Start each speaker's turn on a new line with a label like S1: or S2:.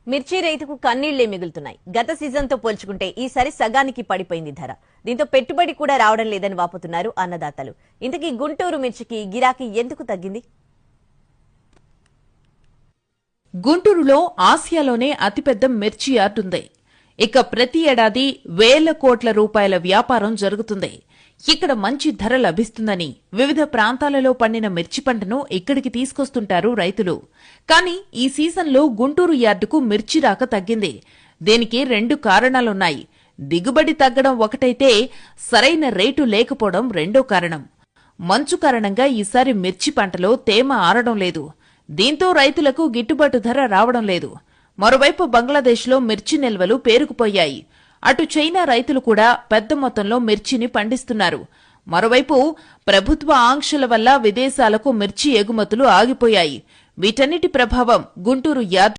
S1: మిర్చి రైతుకు కన్నీళ్లే మిగులుతున్నాయి. గత సీజన్తో పోల్చుకుంటే ఈసారి సగానికి పడిపోయింది ధర. దీంతో పెట్టుబడి కూడా రావడం లేదని వాపోతున్నారు అన్నదాతలు. ఇంతకీ గుంటూరు మిర్చికి గిరాకీ ఎందుకు తగ్గింది?
S2: గుంటూరులో ఆసియాలోనే అతిపెద్ద మిర్చి యార్డుంది. ఇక ప్రతి ఏడాది వేల కోట్ల రూపాయల వ్యాపారం జరుగుతుంది. ఇక్కడ మంచి ధర లభిస్తుందని వివిధ ప్రాంతాలలో పండిన మిర్చి పంటను ఇక్కడికి తీసుకొస్తుంటారు రైతులు. కానీ ఈ సీజన్లో గుంటూరు యార్డుకు మిర్చి రాక తగ్గింది. దీనికి 2 కారణాలున్నాయి. దిగుబడి తగ్గడం ఒకటైతే సరైన రేటు లేకపోవడం రెండో కారణం. మంచు కారణంగా ఈసారి మిర్చి పంటలో తేమ ఆరడం లేదు. దీంతో రైతులకు గిట్టుబాటు ధర రావడం లేదు. మరోవైపు బంగ్లాదేశ్లో మిర్చి నిల్వలు పేరుకుపోయాయి. అటు చైనా రైతులు కూడా పెద్ద మొత్తంలో మిర్చిని పండిస్తున్నారు. మరోవైపు ప్రభుత్వ ఆంక్షల వల్ల విదేశాలకు మిర్చి ఎగుమతులు ఆగిపోయాయి. వీటన్నిటి ప్రభావం గుంటూరు యార్డు